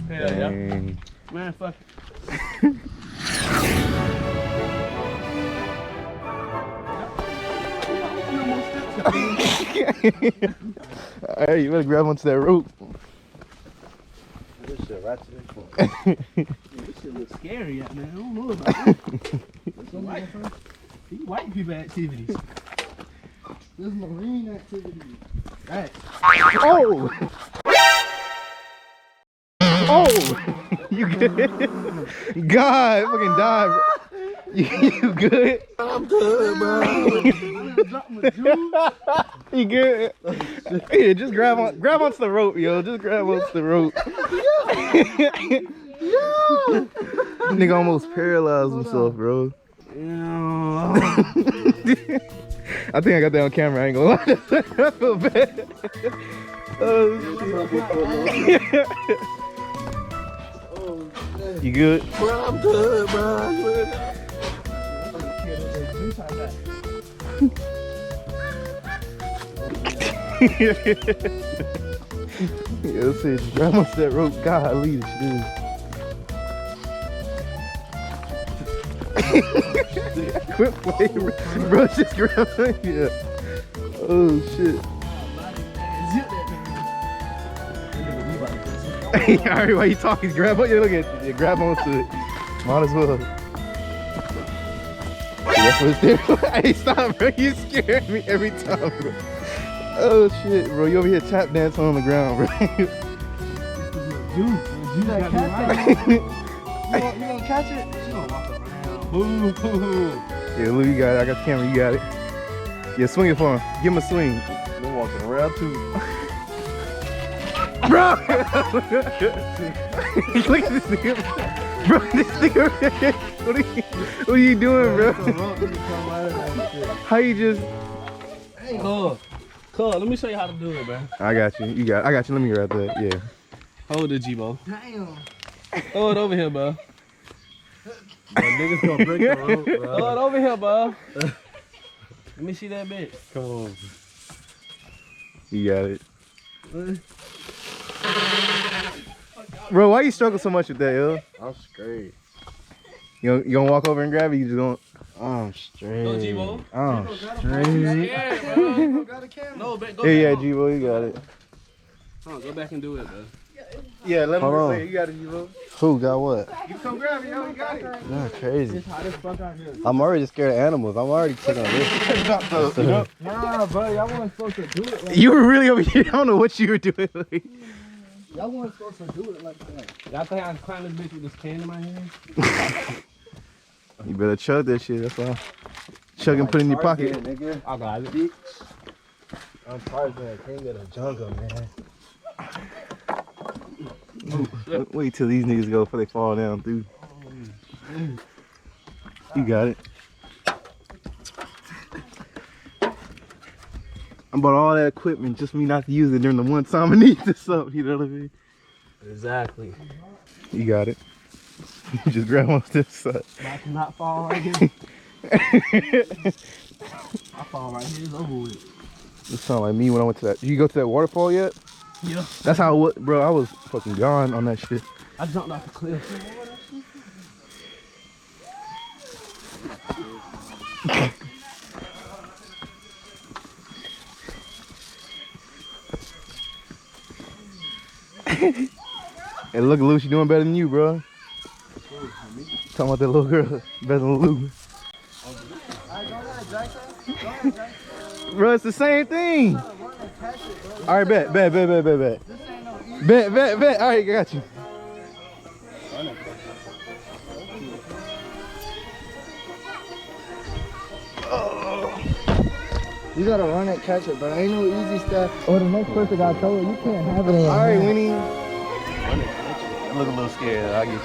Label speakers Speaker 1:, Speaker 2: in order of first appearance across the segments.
Speaker 1: Hell yeah. Man, fuck it.
Speaker 2: Alright, you better grab onto that rope.
Speaker 3: This shit ratchet.
Speaker 1: This shit looks scary out there. I don't know about this. These white people activities.
Speaker 3: This marine activity.
Speaker 1: Right.
Speaker 2: Oh! Oh! You good? God, fucking die, bro. You good?
Speaker 3: I'm good, bro.
Speaker 2: You good? Yeah, just grab onto the rope, yo. Just grab onto the rope. Nigga almost paralyzed himself, bro. I think I got that on camera. I ain't gonna lie. I feel bad. Oh, shit. You good?
Speaker 3: Bro, I'm good, bro.
Speaker 2: Yeah, let's see. Just grab onto that rope. Golly, this shit is. Quit playing, bro. Just grab it. Yeah. Oh shit. Alright, while you talking, grab on. Yeah, look at you. Grab onto it. Might as well. That's what it's there. Hey, stop, bro. You scare me every time, bro. Oh shit, bro. You over here tap dancing on the ground, bro.
Speaker 1: You gotta catch it. You gonna catch it? She gonna walk around. Boo.
Speaker 2: Yeah, Lou, you got it. I got the camera. You got it. Yeah, swing it for him. Give him a swing.
Speaker 3: I'm walking around too.
Speaker 2: Bro! Look at this nigga. Bro, this nigga. What are you doing, bro? How you just...
Speaker 1: Cool. Let me show you how to do it, bro.
Speaker 2: I got you. You got it. I got you. Let me grab that. Yeah.
Speaker 1: Hold it, G-Bo.
Speaker 3: Damn.
Speaker 1: Throw it over here, bro.
Speaker 3: Niggas gonna break the rope, bro.
Speaker 1: Throw it over here, bro. Let me see that bitch.
Speaker 3: Come on.
Speaker 2: You got it. Bro, why you struggle so much with that, yo?
Speaker 3: I'm straight.
Speaker 2: You gonna walk over and grab it? You just gonna...
Speaker 3: I'm straight.
Speaker 1: Go, G-Bo.
Speaker 2: I'm straight.
Speaker 1: Yeah, bro. No, go back.
Speaker 2: Yeah, G-Bo, you got it.
Speaker 1: Go back and do it, bro.
Speaker 2: Yeah, let me
Speaker 3: Hold on.
Speaker 2: You got it, G-Bo.
Speaker 3: Who got what?
Speaker 2: You come grab it, yo. You got it.
Speaker 3: You're crazy. I'm already scared of animals. I'm already taking a risk.
Speaker 4: Nah, bro, y'all weren't supposed to do it like
Speaker 2: You were really over here. I don't know what you were doing.
Speaker 4: y'all weren't supposed to do it like that.
Speaker 1: Y'all think I can climb this bitch with this can in my hand?
Speaker 2: You better chug that shit, that's all. Chug and put it in your pocket.
Speaker 3: Nigga.
Speaker 1: I got it.
Speaker 3: I'm Tarzan, king of the jungle, man.
Speaker 2: Wait till these niggas go before they fall down, dude. You got it. I bought all that equipment just for me not to use it during the one time I need this up, you know what I mean?
Speaker 1: Exactly.
Speaker 2: You got it. You just grab on this side.
Speaker 1: I cannot fall right here. I fall right here, it's over with.
Speaker 2: This sound like me when I went to that. Did you go to that waterfall yet?
Speaker 1: Yeah.
Speaker 2: That's how, bro, I was fucking gone on that shit.
Speaker 1: I jumped off the cliff.
Speaker 2: Hey, look, Lou, she doing better than you, bro. Talking about that little girl, better than Lou. Bro, it's the same thing. All right, bet. Bet. All right, I got you.
Speaker 4: You gotta run it, catch it, but ain't no easy stuff. Or the next person got told you can't have it in your
Speaker 2: All right,
Speaker 4: hand.
Speaker 2: Winnie. I look a little scared. I get you.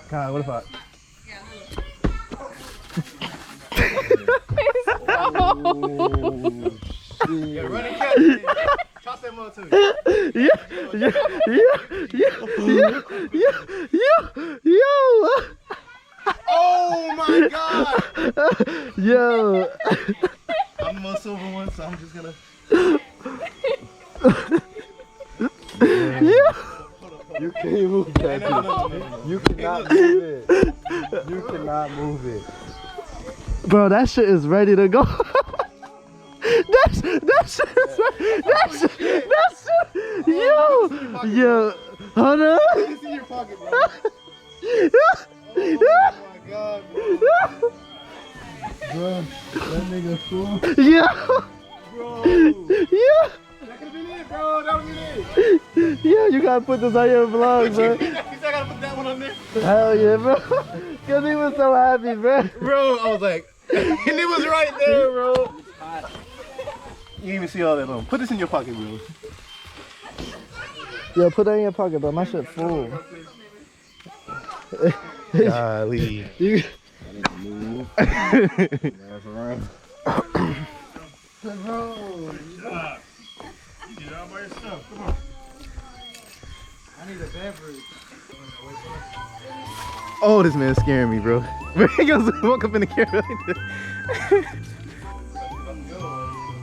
Speaker 2: God, what if I?
Speaker 3: Yeah, run and catch it. Toss that mother to me.
Speaker 2: Yo.
Speaker 3: Oh my God!
Speaker 2: Yo.
Speaker 3: I'm the most silver one, so I'm just gonna.
Speaker 2: Yeah.
Speaker 3: You can't move that. No. You cannot move it. You cannot move it.
Speaker 2: Bro, that shit is ready to go. That shit is ready. That's yo. Hold on.
Speaker 3: It's in your pocket, bro. Oh my god, bro. Bro, that nigga fool.
Speaker 2: Yeah.
Speaker 3: Bro.
Speaker 2: Yeah.
Speaker 3: That could've been it, bro. That was it.
Speaker 2: Yeah, you gotta put this on your vlog, bro.
Speaker 3: You said I gotta put that one on there.
Speaker 2: Hell yeah, bro. Cause he was so happy, bro.
Speaker 3: Bro, I was like, and it was right there, bro. You didn't even see all that on. Put this in your pocket, bro.
Speaker 4: Yo, put that in your pocket, bro. My shit full.
Speaker 2: Golly.
Speaker 4: You...
Speaker 2: Oh, this man's scaring me, bro. He goes walk up in the camera like this.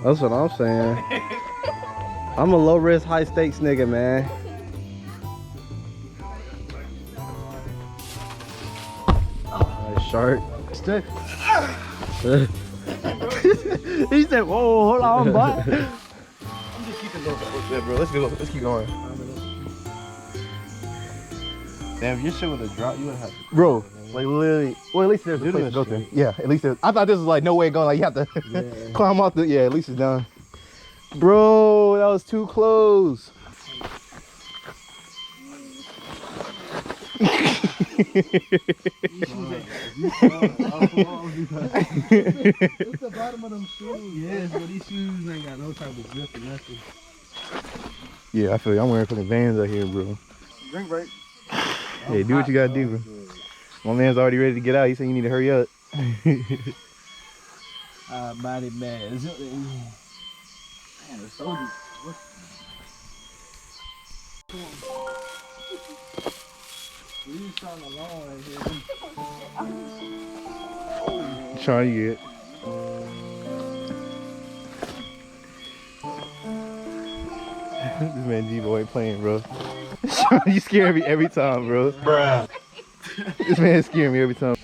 Speaker 3: That's what I'm saying. I'm a low risk, high stakes nigga, man. Shark.
Speaker 2: He said, whoa, hold on, bud.
Speaker 3: I'm just keeping those up, bro. Let's keep going. Damn, if your shit would have dropped, you would have.
Speaker 2: Bro, like literally, well, at least there's a place to go through. Yeah, at least there's, I thought this was like no way going, like you have to climb off the, yeah, at least it's done. Bro, that was too close.
Speaker 4: It's the bottom of them shoes.
Speaker 1: Yes, but these shoes ain't got no type of grip or nothing.
Speaker 2: Yeah, I feel you. I'm wearing fucking Vans out here, bro.
Speaker 3: Drink break.
Speaker 2: Hey, do what you gotta do, bro. My man's already ready to get out. He said you need to hurry up.
Speaker 1: Body bags. Man, the soldiers. We trying to long right here.
Speaker 2: Trying to get. This man G-Boy ain't playing, bro. You scare me every time, bro.
Speaker 3: Bruh.
Speaker 2: This man scaring me every time.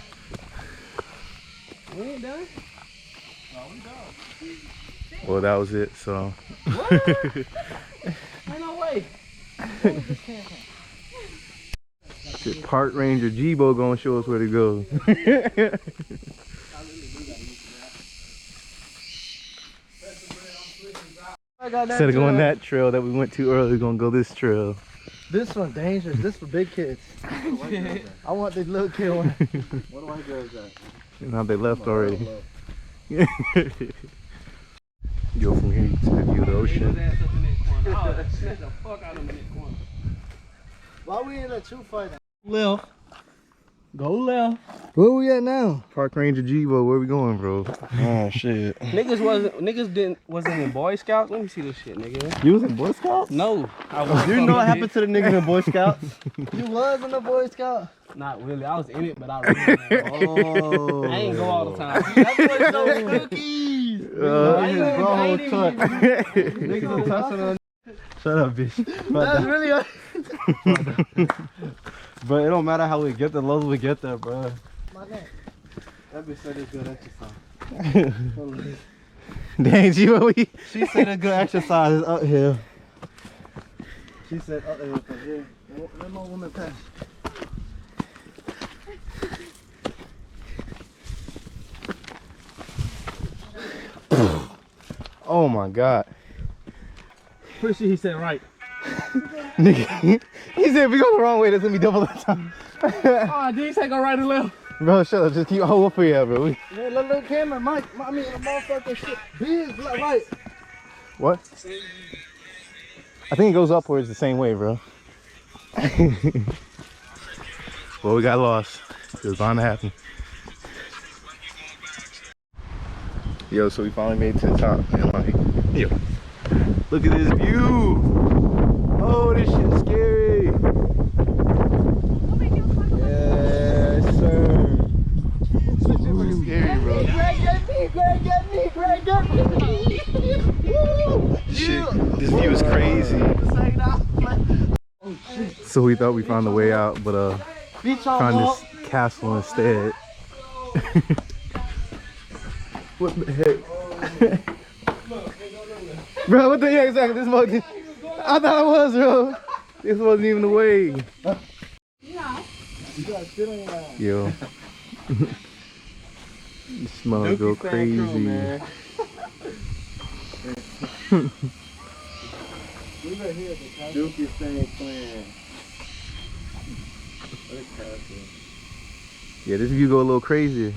Speaker 1: We ain't done.
Speaker 2: Well, that was it, so.
Speaker 1: Ain't no way.
Speaker 2: Shit, Park Ranger G-Bo gonna show us where to go. Instead of going that trail that we went to earlier, we're gonna go this trail.
Speaker 4: This one's dangerous. This for big kids. I want this little kid one.
Speaker 3: What do I girls at?
Speaker 2: Now they left already. Go from here to the view of the ocean.
Speaker 4: Why we in a two fight?
Speaker 1: Left. Go left.
Speaker 4: Where we at now?
Speaker 2: Park Ranger G-Bo, where we going, bro?
Speaker 3: Oh shit.
Speaker 1: Wasn't in Boy Scouts. Let me see this shit, nigga.
Speaker 2: You was in Boy Scouts?
Speaker 1: No, I was.
Speaker 3: You know what happened to the niggas in Boy Scouts?
Speaker 4: You was in the Boy Scout.
Speaker 1: Not really. I was in it, but I really.
Speaker 3: Oh.
Speaker 1: I ain't go all the time.
Speaker 4: That boy so cookies.
Speaker 3: Niggas touching on. Shut up, bitch.
Speaker 4: That's really.
Speaker 3: But it don't matter how we get there, lows we get there, bro.
Speaker 4: My neck.
Speaker 3: That bitch said it's good exercise.
Speaker 2: Dang, G-Bo,
Speaker 3: She said a good exercise is uphill. She said uphill from here.
Speaker 4: Let my woman pass.
Speaker 2: oh my God.
Speaker 1: Pretty sure he said right.
Speaker 2: Nigga, he said if we go the wrong way, that's gonna be double the time.
Speaker 1: Oh, did he say go right or left?
Speaker 2: Bro, shut up, just keep hold up for you, bro.
Speaker 4: Hey, little camera, Mike. I mean, the motherfucking shit. He's right.
Speaker 2: What? I think it goes upwards the same way, bro. Well, we got lost. It was bound to happen. Yo, so we finally made it to the top. And like, yo, look at this view. Oh, this shit's scary. Yes, sir. This shit looks scary.
Speaker 4: Greg, get me, Greg, get me.
Speaker 2: Shit, this view is crazy. So we thought we found the way out, but found this castle instead. What the heck? Bro, what the heck? Exactly, this wasn't. I thought it was, bro. This wasn't even the way. Yo. This smell go crazy.
Speaker 3: Dookie staying clean.
Speaker 2: Yeah, this view go a little crazy.